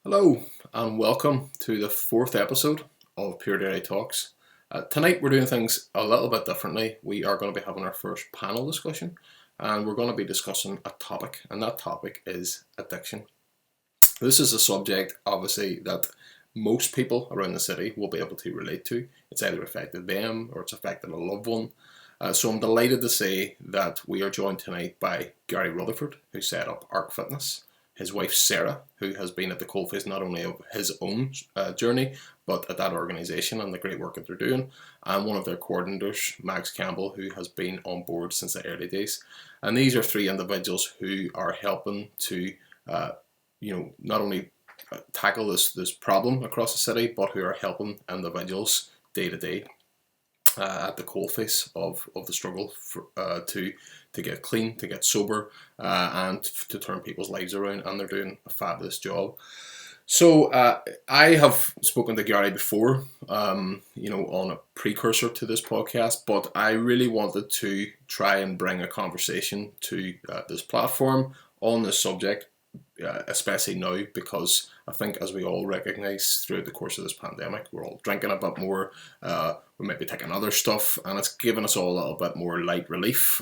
Hello and welcome to the fourth episode of Pure Derry Talks. Tonight we're doing things a little bit differently. We are going to be having our first panel discussion and we're going to be discussing a topic, and that topic is addiction. This is a subject obviously that most people around the city will be able to relate to. It's either affected them or it's affected a loved one. So I'm delighted to say that we are joined tonight by Gary Rutherford, who set up Arc Fitness, his wife Ciaran, who has been at the coalface not only of his own journey, but at that organisation and the great work that they're doing, and one of their coordinators, Max Campbell, who has been on board since the early days. And these are three individuals who are helping to, not only tackle this problem across the city, but who are helping individuals day to day at the coalface of the struggle to get clean, to get sober, and to turn people's lives around, and they're doing a fabulous job. So I have spoken to Gary before, on a precursor to this podcast, but I really wanted to try and bring a conversation to this platform on this subject, especially now, because I think, as we all recognise throughout the course of this pandemic, we're all drinking a bit more, we might be taking other stuff, and it's given us all a little bit more light relief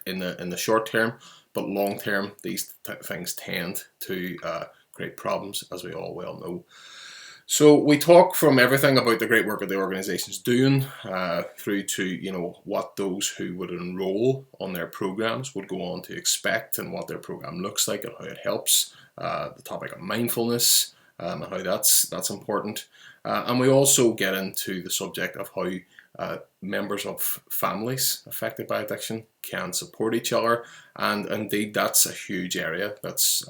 in the short term, but long term these things tend to create problems, as we all well know. So we talk from everything about the great work that the organisation's doing through to what those who would enrol on their programs would go on to expect, and what their program looks like and how it helps. The topic of mindfulness and how that's important, and we also get into the subject of how members of families affected by addiction can support each other, and indeed that's a huge area that's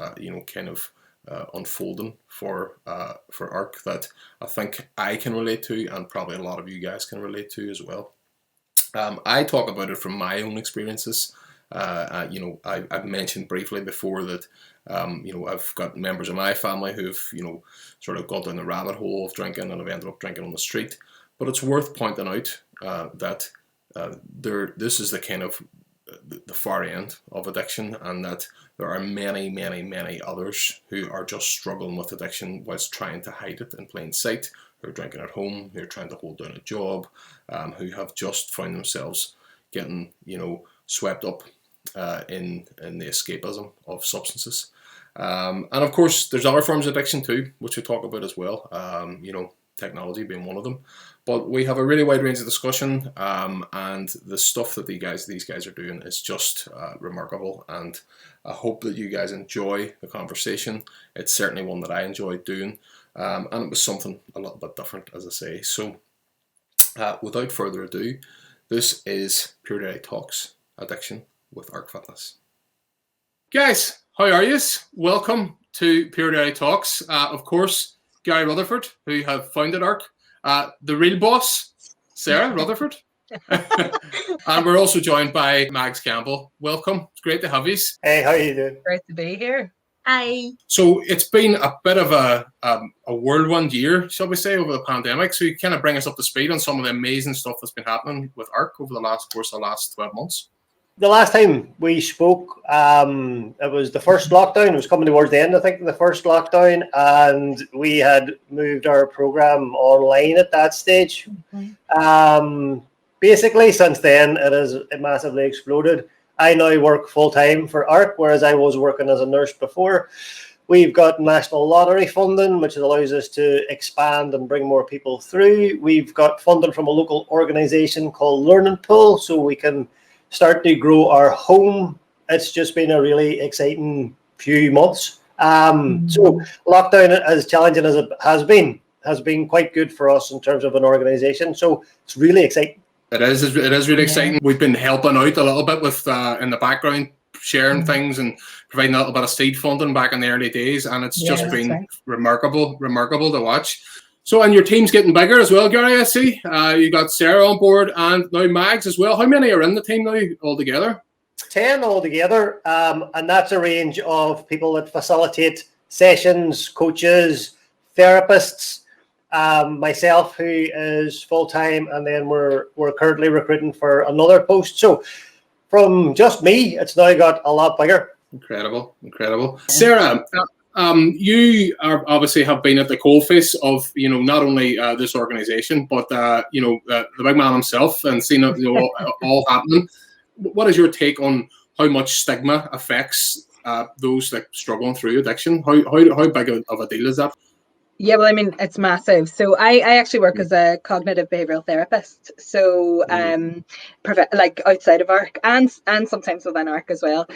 unfolding for ARC that I think I can relate to, and probably a lot of you guys can relate to as well. I talk about it from my own experiences. I've mentioned briefly before that I've got members of my family who've sort of gone down the rabbit hole of drinking and have ended up drinking on the street. But it's worth pointing out that this is the kind of the far end of addiction, and that there are many others who are just struggling with addiction whilst trying to hide it in plain sight, who are drinking at home, who are trying to hold down a job, who have just found themselves getting swept up in the escapism of substances. And of course there's other forms of addiction too, which we talk about as well, technology being one of them. But we have a really wide range of discussion, and the stuff that these guys are doing is just remarkable, and I hope that you guys enjoy the conversation. It's certainly one that I enjoyed doing, and it was something a little bit different, as I say. So without further ado, this is Pure Derry Talks Addiction with Arc Fitness. Guys, how are yous? Welcome to Pure Derry Talks. Of course, Gary Rutherford, who have founded Arc, the real boss, Ciaran Rutherford, and we're also joined by Max Campbell. Welcome. It's great to have you. Hey, how are you doing? Great to be here. Hi. So it's been a bit of a whirlwind year, shall we say, over the pandemic. So you kind of bring us up to speed on some of the amazing stuff that's been happening with Arc over the last 12 months. The last time we spoke, it was the first lockdown. It was coming towards the end, I think, of the first lockdown, and we had moved our program online at that stage. Mm-hmm. Basically, since then, it has massively exploded. I now work full-time for ARC, whereas I was working as a nurse before. We've got national lottery funding, which allows us to expand and bring more people through. We've got funding from a local organisation called Learning Pool, so we can start to grow our home. It's just been a really exciting few months. So lockdown, as challenging as it has been quite good for us in terms of an organisation. So it's really exciting. It is really exciting. We've been helping out a little bit with in the background, sharing things and providing a little bit of seed funding back in the early days, and it's just been remarkable to watch. So, and your team's getting bigger as well, Gary, I see. You got Ciaran on board and now Mags as well. How many are in the team now altogether? 10 altogether, and that's a range of people that facilitate sessions, coaches, therapists, myself, who is full-time, and then we're currently recruiting for another post. So from just me, it's now got a lot bigger. Incredible. Ciaran, You are obviously have been at the coalface of not only this organisation, but the big man himself, and seen it all happening. What is your take on how much stigma affects those like struggling through addiction? How big of a deal is that? Yeah, well, I mean, it's massive. So I actually work as a cognitive behavioral therapist. So like outside of ARC and sometimes within ARC as well.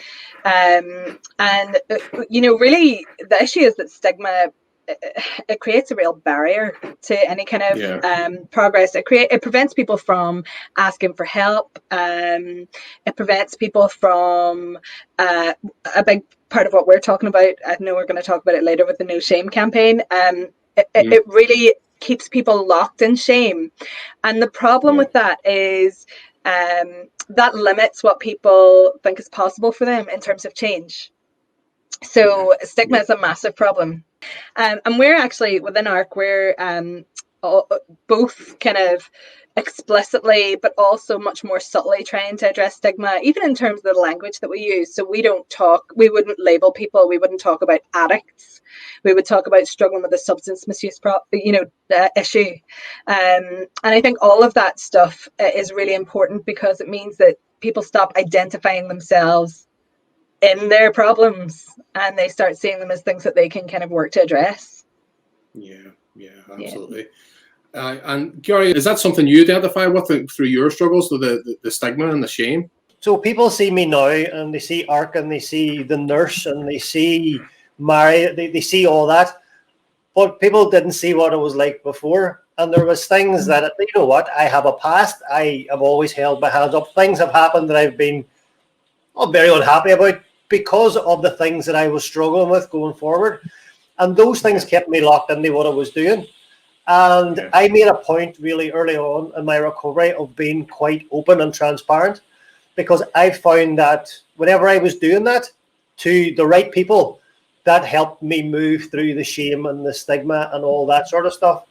And really the issue is that stigma, it creates a real barrier to any kind of progress. It prevents people from asking for help. It prevents people from a big part of what we're talking about. I know we're going to talk about it later with the No Shame campaign. It really keeps people locked in shame, and the problem with that is that limits what people think is possible for them in terms of change. So stigma is a massive problem. And we're actually, within ARC, we're both kind of explicitly, but also much more subtly trying to address stigma, even in terms of the language that we use. So we wouldn't label people, we wouldn't talk about addicts. We would talk about struggling with a substance misuse issue. And I think all of that stuff is really important because it means that people stop identifying themselves in their problems and they start seeing them as things that they can kind of work to address. Yeah, absolutely. And Gary, is that something you identify with through your struggles, the stigma and the shame? So people see me now and they see ARC and they see the nurse and they see Mary, they see all that, but people didn't see what it was like before. And there was things that, I have a past. I have always held my hands up. Things have happened that I've been very unhappy about because of the things that I was struggling with going forward. And those things kept me locked into what I was doing. And I made a point really early on in my recovery of being quite open and transparent, because I found that whenever I was doing that to the right people, that helped me move through the shame and the stigma and all that sort of stuff.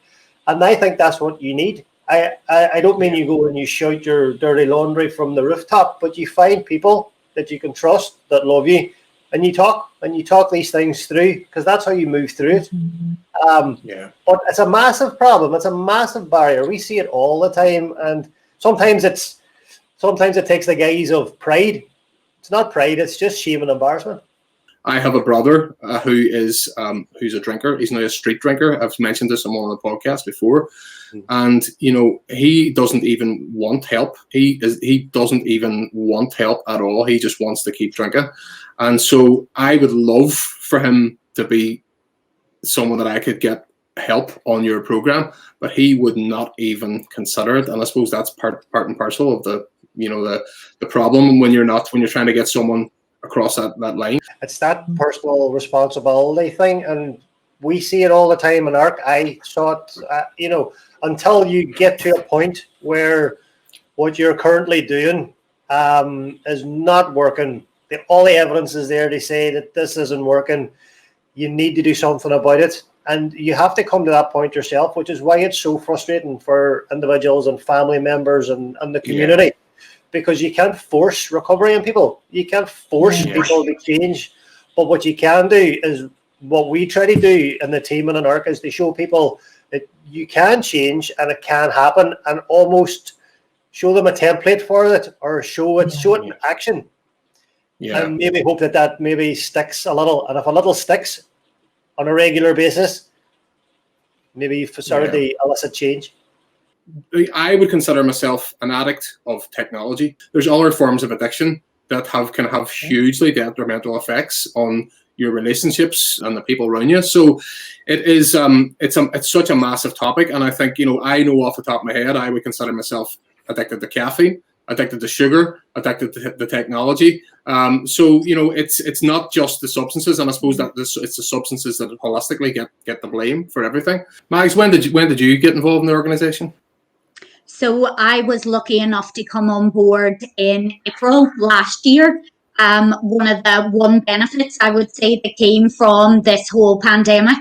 And I think that's what you need. I don't mean you go and you shout your dirty laundry from the rooftop, but you find people that you can trust, that love you, and you talk these things through, because that's how you move through it. But it's a massive problem. It's a massive barrier. We see it all the time, and sometimes it takes the guise of pride. It's not pride. It's just shame and embarrassment. I have a brother who's a drinker. He's now a street drinker. I've mentioned this on one of the podcasts before, and he doesn't even want help. He doesn't even want help at all. He just wants to keep drinking, and so I would love for him to be someone that I could get help on your program, but he would not even consider it. And I suppose that's part and parcel of the problem when you're trying to get someone across that line. It's that personal responsibility thing, and we see it all the time in ARC. I saw it, until you get to a point where what you're currently doing is not working. All the evidence is there to say that this isn't working. You need to do something about it. And you have to come to that point yourself, which is why it's so frustrating for individuals and family members and the community. Because you can't force recovery on people. You can't force people to change. But what you can do is what we try to do in the team and in ARC is to show people that you can change and it can happen, and almost show them a template for it, or show it in action. And maybe hope that maybe sticks a little. And if a little sticks on a regular basis, maybe you've started to elicit change. I would consider myself an addict of technology. There's other forms of addiction that can have hugely detrimental effects on your relationships and the people around you. So it is it's such a massive topic, and I think I know off the top of my head I would consider myself addicted to caffeine, addicted to sugar, addicted to the technology. So it's not just the substances, and I suppose that it's the substances that holistically get the blame for everything. Mags, when did you get involved in the organisation? So I was lucky enough to come on board in April last year. One of the benefits I would say that came from this whole pandemic,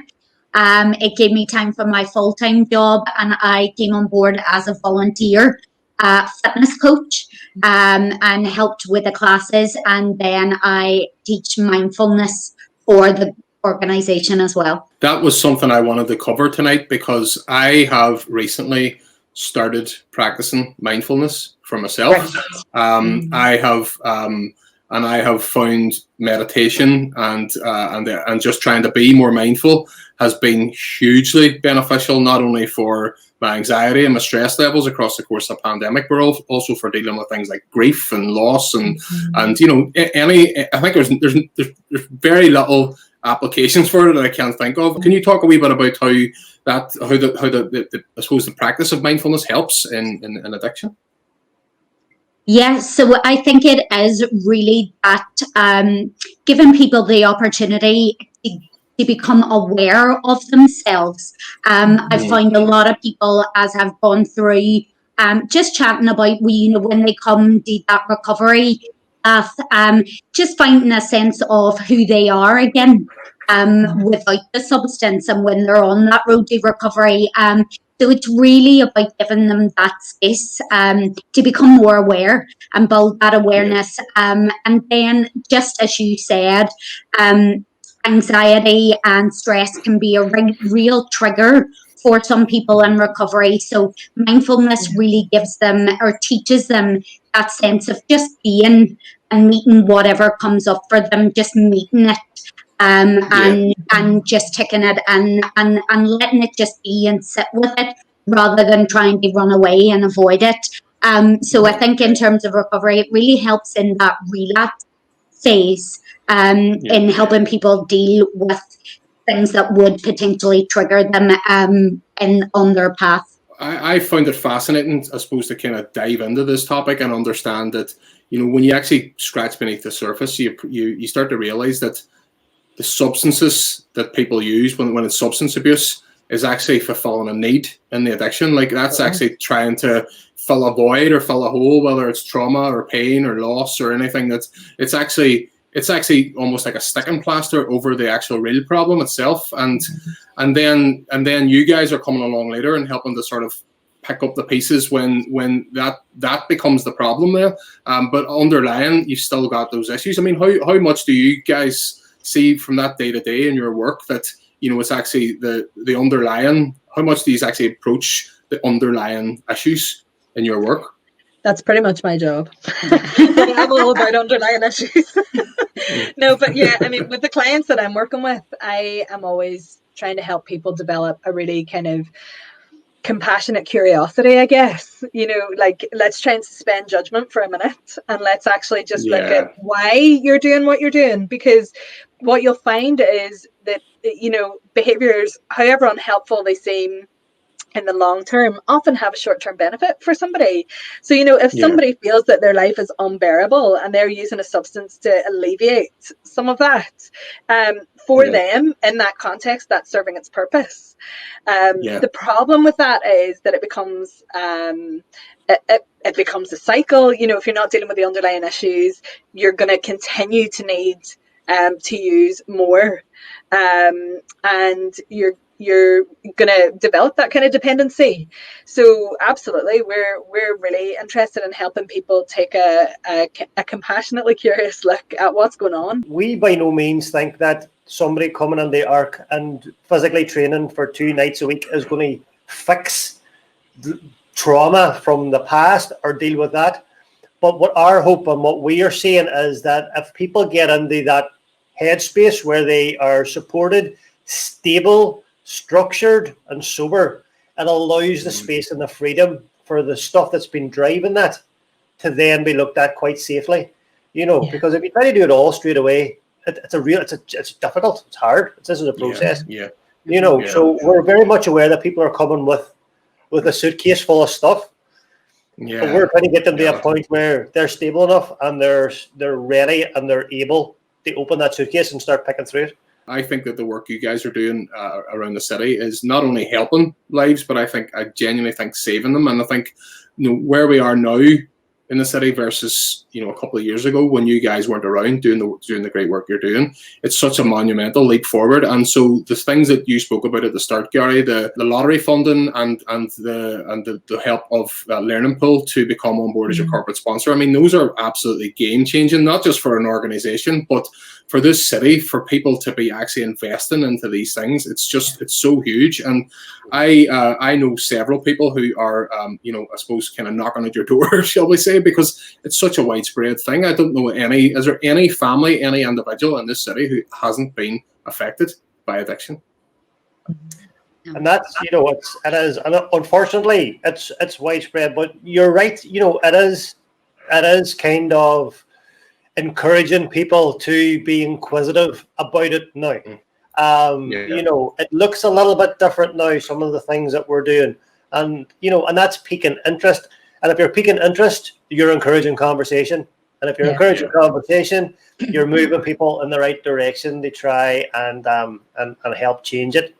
it gave me time for my full-time job, and I came on board as a volunteer fitness coach and helped with the classes, and then I teach mindfulness for the organisation as well. That was something I wanted to cover tonight, because I have recently started practicing mindfulness for myself. I have found meditation and just trying to be more mindful has been hugely beneficial, not only for my anxiety and my stress levels across the course of the pandemic, but also for dealing with things like grief and loss and I think there's very little applications for it that I can't think of. Can you talk a wee bit about how the I suppose the practice of mindfulness helps in addiction? Yeah, so I think it is really that giving people the opportunity to become aware of themselves. I find a lot of people, as have gone through, just chatting about, when they come to that recovery path, just finding a sense of who they are again without the substance, and when they're on that road to recovery. So it's really about giving them that space to become more aware and build that awareness. And then, just as you said, anxiety and stress can be a real trigger for some people in recovery. So mindfulness really gives them, or teaches them, that sense of just being and meeting whatever comes up for them, just meeting it. And just taking it and letting it just be and sit with it, rather than trying to run away and avoid it. So I think in terms of recovery, it really helps in that relapse phase, in helping people deal with things that would potentially trigger them on their path. I found it fascinating, I suppose, to kind of dive into this topic and understand that, when you actually scratch beneath the surface, you start to realize that the substances that people use when it's substance abuse is actually fulfilling a need in the addiction. Like, that's actually trying to fill a void or fill a hole, whether it's trauma or pain or loss or anything. It's actually almost like a sticking plaster over the actual real problem itself. And then you guys are coming along later and helping to sort of pick up the pieces when that becomes the problem there. But underlying, you've still got those issues. I mean, how much do you guys see from that day to day in your work that it's actually the underlying? How much do you actually approach the underlying issues in your work? That's pretty much my job. I'm all about underlying issues. No, but yeah, I mean, with the clients that I'm working with, I am always trying to help people develop a really kind of compassionate curiosity, I guess. Like, let's try and suspend judgment for a minute, and let's actually just look at why you're doing what you're doing. Because what you'll find is that, behaviors, however unhelpful they seem in the long term, often have a short-term benefit for somebody. So, if somebody feels that their life is unbearable and they're using a substance to alleviate some of that, for them, in that context, that's serving its purpose. The problem with that is that it becomes it becomes a cycle. If you're not dealing with the underlying issues, you're going to continue to need to use more, and you're going to develop that kind of dependency. So absolutely, we're really interested in helping people take a compassionately curious look at what's going on. We by no means think that somebody coming on the ARC and physically training for 2 nights a week is going to fix trauma from the past or deal with that. But what our hope and what we are seeing is that if people get into that headspace where they are supported, stable, structured and sober, it allows the space and the freedom for the stuff that's been driving that to then be looked at quite safely. Because if you try to do it all straight away, it's difficult, it's hard. This is a process. So we're very much aware that people are coming with a suitcase full of stuff. But we're trying to get them to a point where they're stable enough and they're ready and they're able to open that suitcase and start picking through it. I think that the work you guys are doing around the city is not only helping lives, but I genuinely think saving them. And I think where we are now in the city versus a couple of years ago when you guys weren't around doing the great work you're doing, it's such a monumental leap forward. And so the things that you spoke about at the start, Gary, the lottery funding and the help of Learning Pool to become on board as your corporate sponsor, I mean, those are absolutely game changing, not just for an organization, but for this city, for people to be actually investing into these things, it's so huge. And I know several people who are, I suppose, kind of knocking at your door, shall we say, because it's such a widespread thing. I don't know is there any family, any individual in this city who hasn't been affected by addiction? And that's, it is, and unfortunately, it's widespread. But you're right, it is kind of encouraging people to be inquisitive about it now. It looks a little bit different now, some of the things that we're doing, and that's piquing interest. And if you're piquing interest, you're encouraging conversation. And if you're encouraging conversation, you're moving people in the right direction to try and help change it.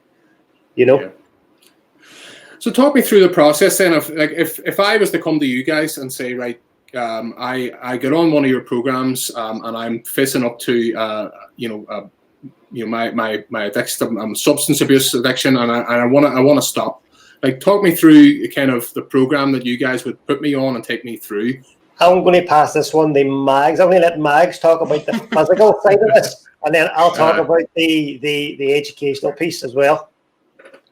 So talk me through the process then. Of if I was to come to you guys and say, right, I get on one of your programs and I'm facing up to my addiction, substance abuse addiction, and I want to stop. Like, talk me through kind of the program that you guys would put me on and take me through. I'm going to pass this one to Mags. I'm going to let Mags talk about the physical side of this, and then I'll talk about the educational piece as well.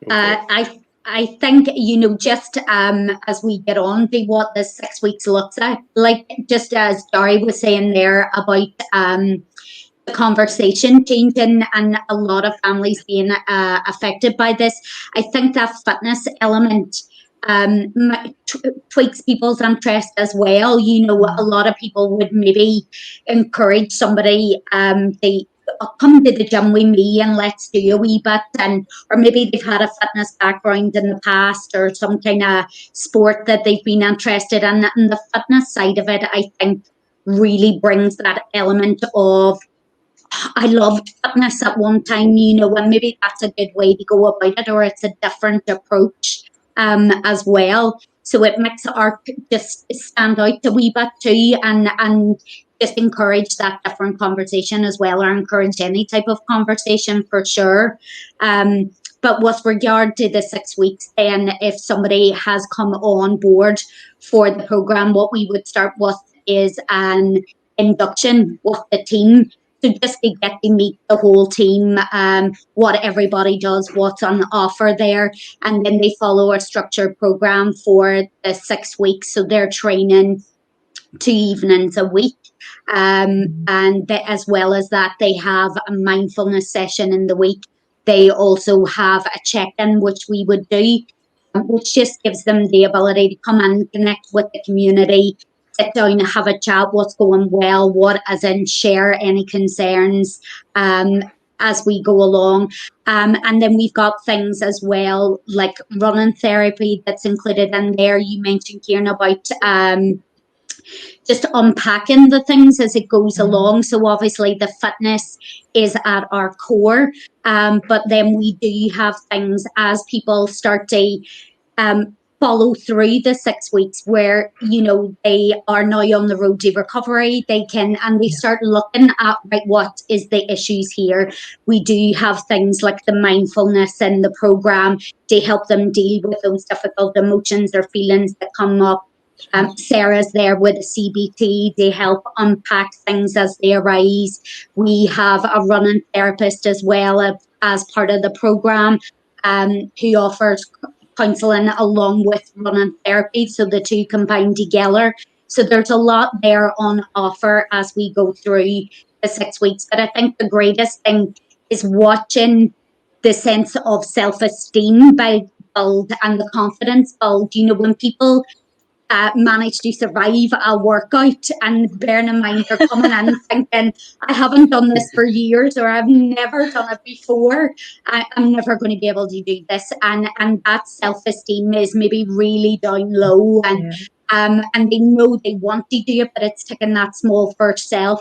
Okay. I think, just as we get on to what the 6 weeks looks like, just as Derry was saying there about the conversation changing and a lot of families being affected by this, I think that fitness element tweaks people's interest as well. A lot of people would maybe encourage somebody, they come to the gym with me and let's do a wee bit, or maybe they've had a fitness background in the past or some kind of sport that they've been interested in, and the fitness side of it, I think, really brings that element of, I loved fitness at one time, and maybe that's a good way to go about it, or it's a different approach as well. So it makes ARC just stand out a wee bit too, and just encourage that different conversation as well, or encourage any type of conversation for sure. But with regard to the 6 weeks, then if somebody has come on board for the program, what we would start with is an induction with the team. So just to get to meet the whole team, what everybody does, what's on offer there. And then they follow a structured program for the 6 weeks. So they're training 2 evenings a week. And as well as that, they have a mindfulness session in the week. They also have a check-in, which we would do, which just gives them the ability to come and connect with the community, sit down and have a chat, what's going well, as in share any concerns as we go along. And then we've got things as well, like running therapy that's included in there. You mentioned, Ciaran, about just unpacking the things as it goes along. So obviously the fitness is at our core, but then we do have things as people start to follow through the 6 weeks where, they are now on the road to recovery. They start looking at, right, what is the issues here. We do have things like the mindfulness in the program to help them deal with those difficult emotions or feelings that come up. Sarah's there with a CBT. They help unpack things as they arise. We have a running therapist as well as part of the program who offers counselling along with running therapy. So the two combined together. So there's a lot there on offer as we go through the 6 weeks. But I think the greatest thing is watching the sense of self-esteem build and the confidence build. When people manage to survive a workout, and bearing in mind they're coming in thinking, I haven't done this for years, or I've never done it before, I'm never going to be able to do this, and that self-esteem is maybe really down low, and they know they want to do it, but it's taking that small first step.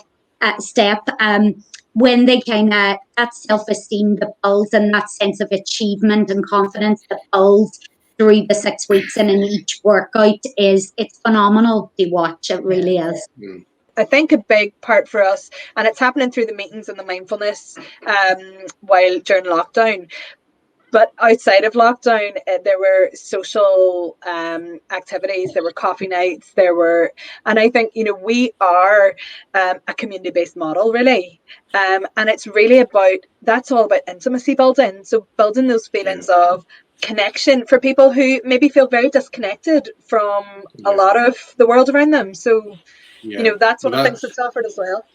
When they that self-esteem that builds, and that sense of achievement and confidence that builds through the 6 weeks and in each workout, it's phenomenal to watch. It really is. I think a big part for us, and it's happening through the meetings and the mindfulness while during lockdown, But outside of lockdown, there were social activities, there were coffee nights, and I think, we are a community-based model, really. And it's really that's all about intimacy building. So building those feelings of connection for people who maybe feel very disconnected from a lot of the world around them. So, that's one of the things that's offered as well.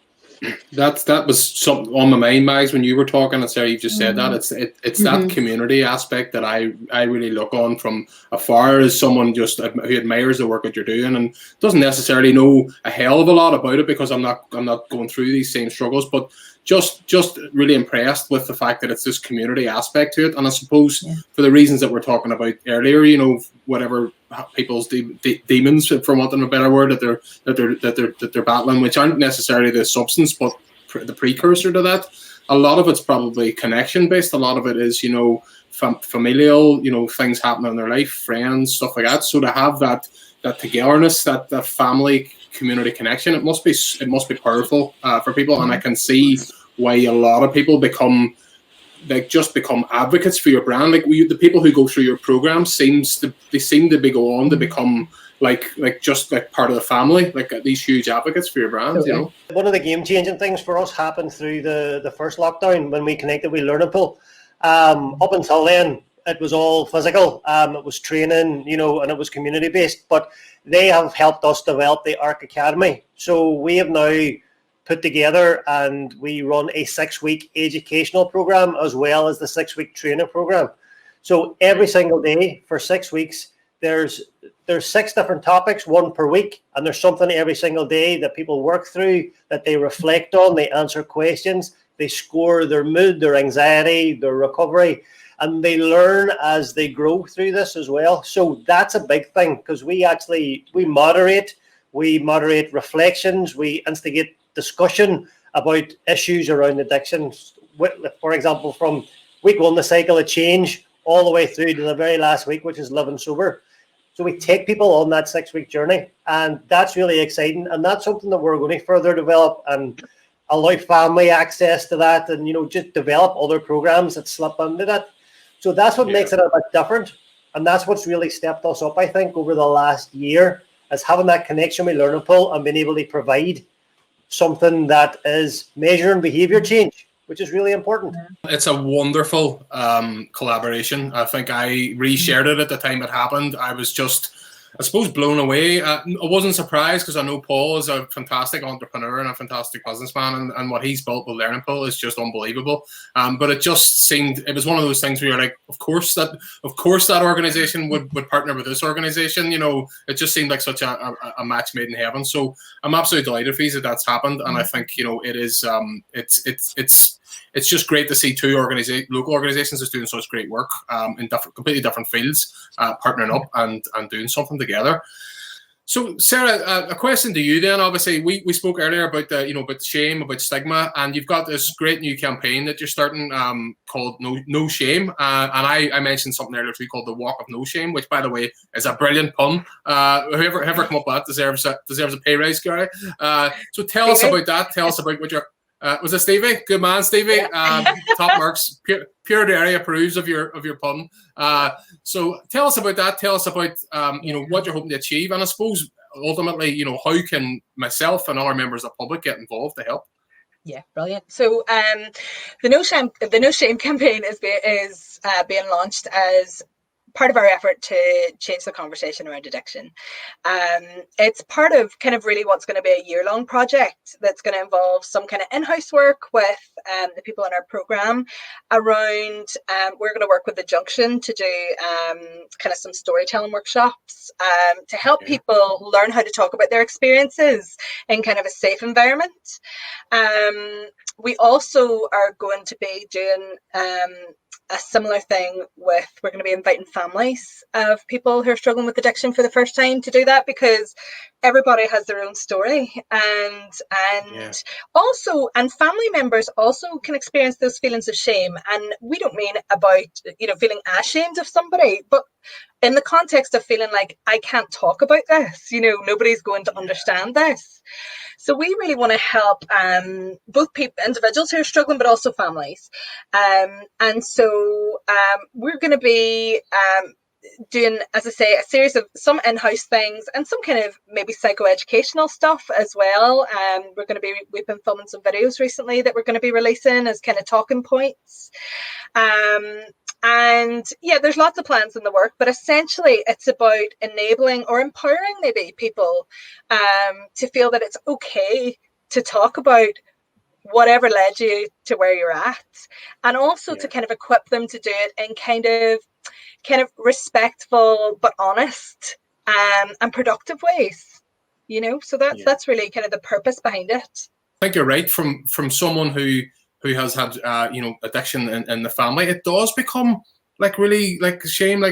That was something on my mind, Mags, when you were talking, and Sarah, you just said that it's that community aspect that I really look on from afar as someone just who admires the work that you're doing and doesn't necessarily know a hell of a lot about it, because I'm not going through these same struggles, but just really impressed with the fact that it's this community aspect to it. And I suppose for the reasons that we're talking about earlier, whatever people's demons, for want of a better word, that they're battling, which aren't necessarily the substance, but the precursor to that. A lot of it's probably connection based. A lot of it is, familial, things happening in their life, friends, stuff like that. So to have that togetherness, that family community connection, it must be powerful for people. And I can see why a lot of people become advocates for your brand. Like the people who go through your program seem to be go on to become like part of the family, like these huge advocates for your brand. One of the game-changing things for us happened through the first lockdown when we connected with Learning Pool. Up until then, it was all physical. It was training, and it was community-based. But they have helped us develop the ARC Academy. So we have now put together and we run a 6-week educational program as well as the 6-week training program. So every single day for 6 weeks, there's 6 different topics, one per week, and there's something every single day that people work through, that they reflect on, they answer questions, they score their mood, their anxiety, their recovery, and they learn as they grow through this as well. So that's a big thing, because we moderate reflections, we instigate discussion about issues around addiction. For example, from week 1, the cycle of change, all the way through to the very last week, which is living sober. So we take people on that 6-week journey, and that's really exciting. And that's something that we're going to further develop and allow family access to that, and just develop other programs that slip into that. So that's what makes it a bit different, and that's what's really stepped us up, I think, over the last year, is having that connection with Learning Pool and being able to provide something that is measuring behavior change, which is really important. It's a wonderful collaboration. I think I reshared it at the time it happened. I was just, I suppose, blown away. I wasn't surprised, because I know Paul is a fantastic entrepreneur and a fantastic businessman, and what he's built with Learning Pool is just unbelievable. But it just seemed, it was one of those things where you're like, of course that organization would partner with this organization. It just seemed like such a match made in heaven. So I'm absolutely delighted for you that that's happened, and I think it is it's just great to see 2 local organizations that's doing such great work in completely different fields, partnering up and doing something together. So, Sarah, a question to you then. Obviously, we spoke earlier about about shame, about stigma, and you've got this great new campaign that you're starting called No Shame. And I mentioned something earlier too called the Walk of No Shame, which, by the way, is a brilliant pun. Whoever come up with that deserves a pay rise, Gary. So tell us about that. Tell us about what you're. Was it Stevie? Good man, Stevie. Top marks. Pure Derry approves of your pun. So tell us about that. Tell us about what you're hoping to achieve, and I suppose ultimately, how can myself and other members of the public get involved to help? Yeah, brilliant. So the No Shame campaign is being launched as part of our effort to change the conversation around addiction. It's part of kind of really what's going to be a year-long project that's going to involve some kind of in-house work with the people in our program around, we're going to work with the Junction to do kind of some storytelling workshops to help people learn how to talk about their experiences in kind of a safe environment. We also are going to be doing a similar thing we're going to be inviting families of people who are struggling with addiction for the first time to do that, because everybody has their own story, and also family members also can experience those feelings of shame. And we don't mean about feeling ashamed of somebody, but in the context of feeling like I can't talk about this, nobody's going to understand this. So we really want to help both individuals who are struggling, but also families. And so we're going to be doing, as I say, a series of some in-house things and some kind of maybe psychoeducational stuff as well. We've been filming some videos recently that we're going to be releasing as kind of talking points. And yeah, there's lots of plans in the work, but essentially it's about enabling or empowering maybe people to feel that it's okay to talk about whatever led you to where you're at, and also to kind of equip them to do it in kind of respectful but honest and productive ways. So that's really kind of the purpose behind it. I think you're right. From someone who has had addiction in the family, it does become like really like shame.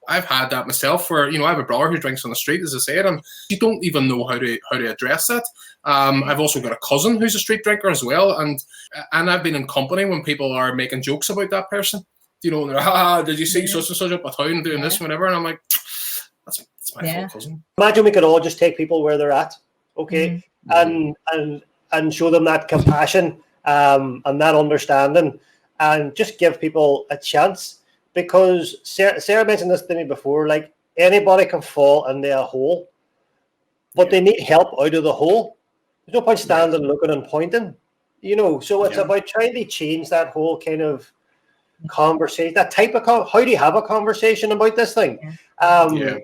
I've had that myself, where I have a brother who drinks on the street, as I said, and you don't even know how to address that. I've also got a cousin who's a street drinker as well, and I've been in company when people are making jokes about that person. And they're, did you see such and such up a town doing this, whatever? And I'm like, that's my fault, cousin. Imagine we could all just take people where they're at, okay, and show them that compassion and that understanding, and just give people a chance. Because Sarah mentioned this to me before, like anybody can fall into a hole, but they need help out of the hole. There's no point standing looking and pointing, so it's about trying to change that whole kind of conversation, that type of how do you have a conversation about this thing?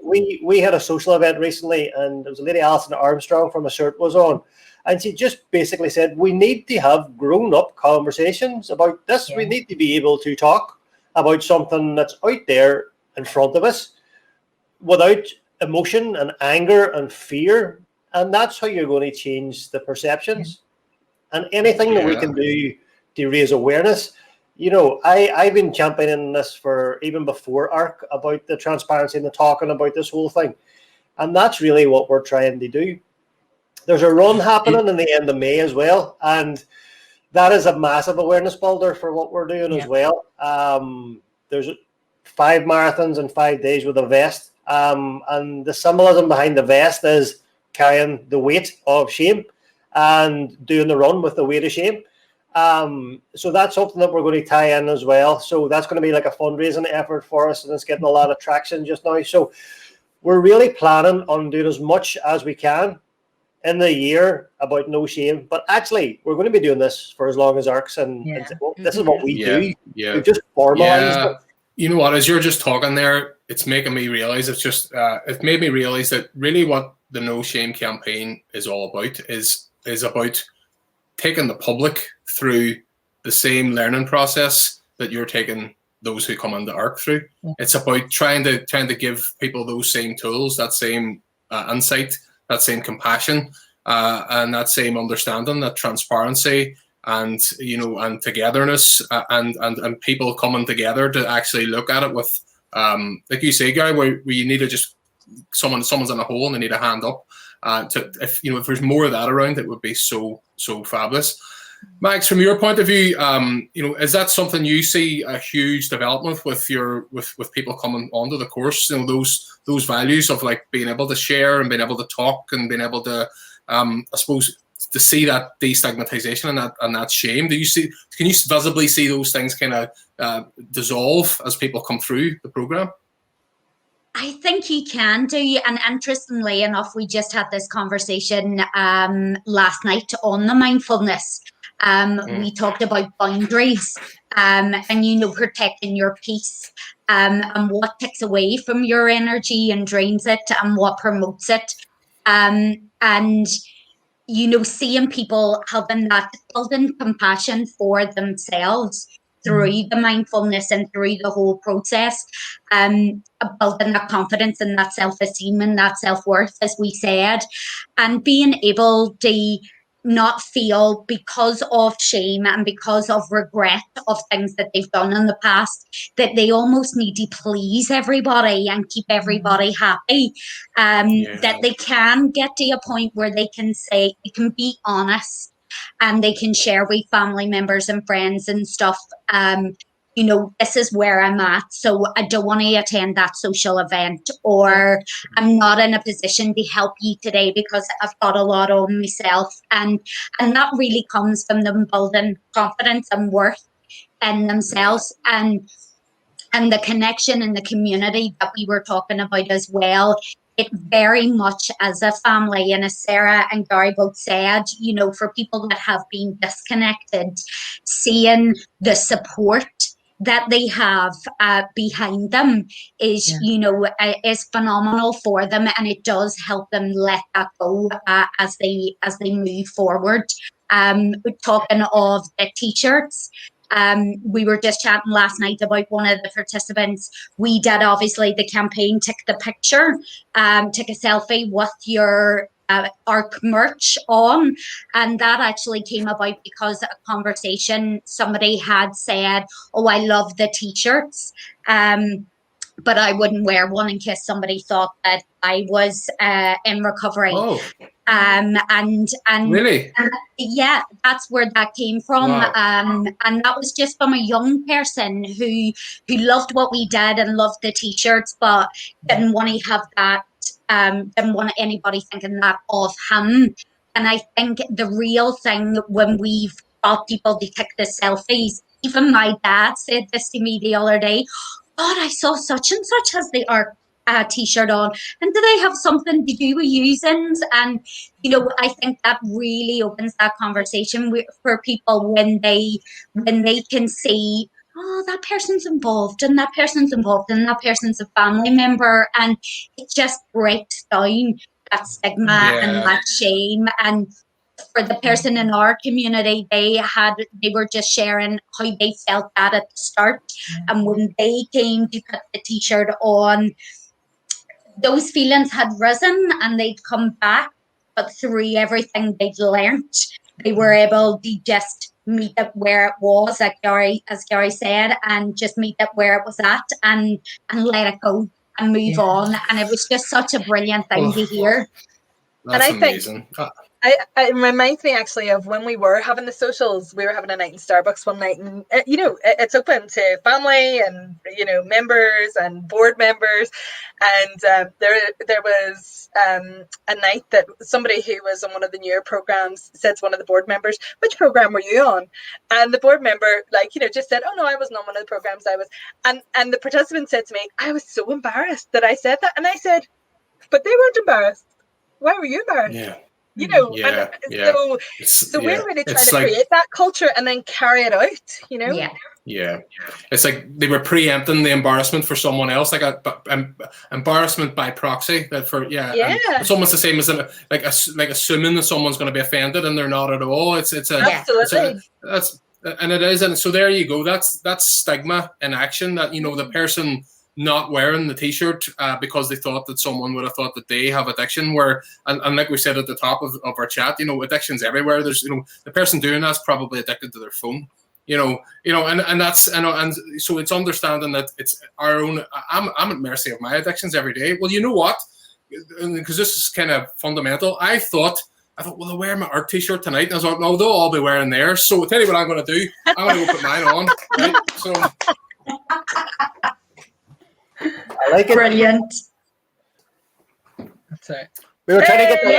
We had a social event recently, and there was a lady, Alison Armstrong from Assert, was on, and she just basically said we need to have grown-up conversations about this. We need to be able to talk about something that's out there in front of us without emotion and anger and fear, and that's how you're going to change the perceptions. And anything that we can do to raise awareness. I've been championing this for even before ARC about the transparency and the talking about this whole thing. And that's really what we're trying to do. There's a run happening in the end of May as well. And that is a massive awareness builder for what we're doing as well. There's 5 marathons in 5 days with a vest. And the symbolism behind the vest is carrying the weight of shame and doing the run with the weight of shame. So that's something that we're going to tie in as well. So that's going to be like a fundraising effort for us, and it's getting a lot of traction just now. So we're really planning on doing as much as we can in the year about no shame. But actually, we're going to be doing this for as long as ARCs, and this is what we do. We've just formalized it. You know what? As you're just talking there, it's making me realize it made me realize that really what the No Shame campaign is all about is about taking the public through the same learning process that you're taking those who come into ARC through. It's about trying to give people those same tools, that same insight, that same compassion, and that same understanding, that transparency, and and togetherness, and people coming together to actually look at it with, like you say, Gary, where you need to just someone's in a hole and they need a hand up. If there's more of that around, it would be so fabulous. Max, from your point of view, is that something you see a huge development with people coming onto the course? Those values of like being able to share and being able to talk and being able to, I suppose, to see that destigmatization and that shame. Can you visibly see those things kind of dissolve as people come through the program? I think you can do, and interestingly enough, we just had this conversation last night on the mindfulness. We talked about boundaries and protecting your peace, and what takes away from your energy and drains it, and what promotes it, and seeing people having that building compassion for themselves through the mindfulness and through the whole process, building that confidence and that self-esteem and that self-worth, as we said, and being able to not feel, because of shame and because of regret of things that they've done in the past, that they almost need to please everybody and keep everybody happy. That they can get to a point where they can say, they can be honest, and they can share with family members and friends and stuff, this is where I'm at, so I don't want to attend that social event, or I'm not in a position to help you today because I've got a lot on myself. And that really comes from them building confidence and worth in themselves, and the connection and the community that we were talking about as well. It very much as a family, and as Sarah and Gary both said, for people that have been disconnected, seeing the support that they have behind them is, is phenomenal for them, and it does help them let that go as they move forward. Talking of the t-shirts, we were just chatting last night about one of the participants. We did obviously the campaign, take the picture, take a selfie with your ARC merch on, and that actually came about because a conversation, somebody had said, oh, I love the t-shirts, but I wouldn't wear one in case somebody thought that I was in recovery. Oh. And Really? Yeah, that's where that came from. Wow. And that was just from a young person who loved what we did and loved the t-shirts, but didn't want to have that, didn't want anybody thinking that of him. And I think the real thing when we've got people to take the selfies, even my dad said this to me the other day, God, I saw such and such has the ARC t-shirt on, and do they have something to do with usings? And I think that really opens that conversation for people when they can see, oh, that person's involved, and that person's involved, and that person's a family member, and it just breaks down that stigma and that shame. And for the person in our community, they were just sharing how they felt that at the start, and when they came to put the t-shirt on, those feelings had risen and they'd come back, but through everything they'd learnt, they were able to just meet it where it was, as Gary said, and just meet it where it was at, and let it go and move on. And it was just such a brilliant thing to hear. That's amazing. It reminds me actually of when we were having the socials. We were having a night in Starbucks one night, and it's open to family and members and board members. And there was a night that somebody who was on one of the newer programs said to one of the board members, "Which program were you on?" And the board member, just said, "Oh no, I wasn't on one of the programs. I was." And the participant said to me, "I was so embarrassed that I said that." And I said, "But they weren't embarrassed. Why were you embarrassed?" Yeah. So we're really trying to create that culture and then carry it out, Yeah. It's like they were preempting the embarrassment for someone else, like embarrassment by proxy. That it's almost the same as assuming that someone's going to be offended and they're not at all. Absolutely. And so there you go. That's stigma in action. That the person not wearing the t-shirt because they thought that someone would have thought that they have addiction, and like we said at the top of our chat, addiction's everywhere. There's the person doing that's probably addicted to their phone, and that's and so it's understanding that it's our own. I'm at mercy of my addictions every day. Well, you know what, because this is kind of fundamental. I thought, well, I'll wear my ARC t-shirt tonight, and I was like, no, they'll all be wearing theirs. So I'll tell you what I'm going to do. I'm going to go put mine on, right? So I like it. Brilliant. That's it. We were trying to get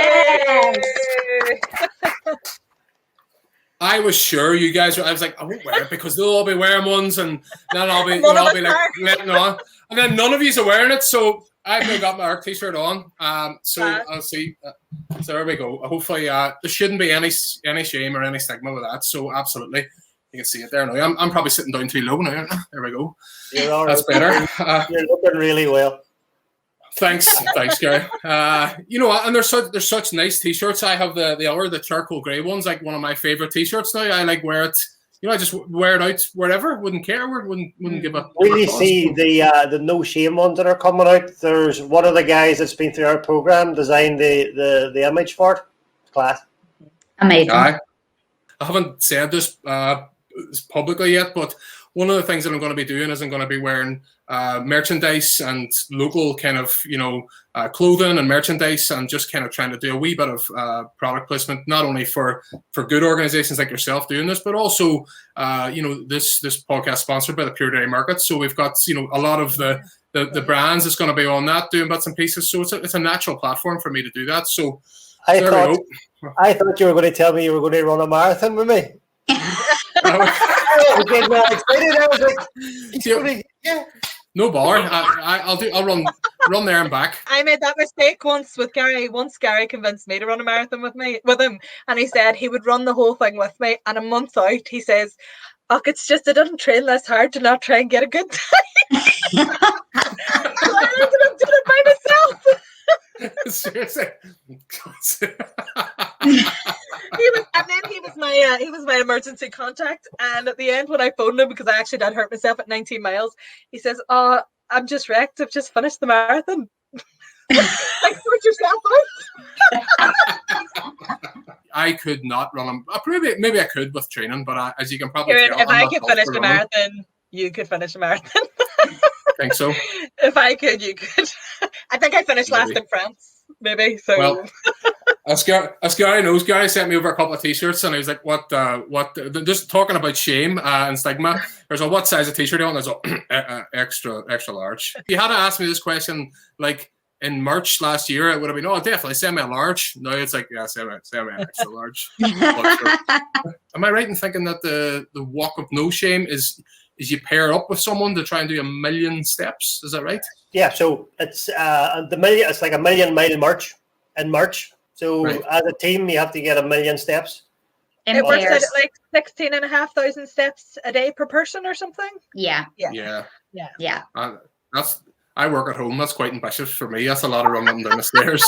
I was sure you guys were. I was like, I won't wear it because they'll all be wearing ones, and then I'll be like letting on, and then none of you are wearing it. So I've now got my ARC t-shirt on. So I'll see. So there we go. Hopefully, there shouldn't be any shame or any stigma with that. So absolutely. You can see it there now. I'm probably sitting down too low now. There we go. You're all That's right. better. You're looking really well. Thanks, Gary. And there's such nice t-shirts. I have the charcoal grey ones, like one of my favorite t-shirts now. I wear it. I just wear it out wherever. Wouldn't care. Wouldn't give a. We see the no shame ones that are coming out. There's one of the guys that's been through our program designed the image for it. Class. Amazing. I haven't said this publicly yet, but one of the things that I'm going to be doing is I'm going to be wearing merchandise and local kind of, clothing and merchandise, and just kind of trying to do a wee bit of product placement, not only for good organizations like yourself doing this, but also, this podcast sponsored by the Pure Dairy Market. So we've got, a lot of the brands that's going to be on that doing bits and pieces. So it's a natural platform for me to do that. So I there we go. thought you were going to tell me you were going to run a marathon with me. I was getting all excited. I was like, yeah. No bar. I'll run there and back. I made that mistake once with Gary. Once Gary convinced me to run a marathon with him, and he said he would run the whole thing with me. And a month out, he says, "Oh, it's just I didn't train less hard to not try and get a good time." So I ended up doing it by myself. Seriously. He was my emergency contact, and at the end when I phoned him, because I actually did hurt myself at 19 miles, he says, "Oh, I'm just wrecked. I've just finished the marathon." Like, sort yourself out. I could not run them. Maybe I could with training, but as you can probably Ciaran, tell, if I could finish the marathon, you could finish a marathon. I think so. If I could, you could. I think I finished last in France, maybe. So. Well, as Gary knows, Gary sent me over a couple of t-shirts, and he was like, what, just talking about shame and stigma. There's a what size of t-shirt on? There's a extra large. If you had to ask me this question, like in March last year, it would have been, oh, definitely send me a large. Now it's like, yeah, send me an extra large. Am I right in thinking that the walk of no shame is you pair up with someone to try and do 1,000,000 steps? Is that right? Yeah. So it's it's like a 1,000,000-mile march in March. So right. As a team, you have to get 1,000,000 steps. It works out at like 16,500 steps a day per person or something. Yeah. I work at home. That's quite ambitious for me. That's a lot of running up and down the stairs.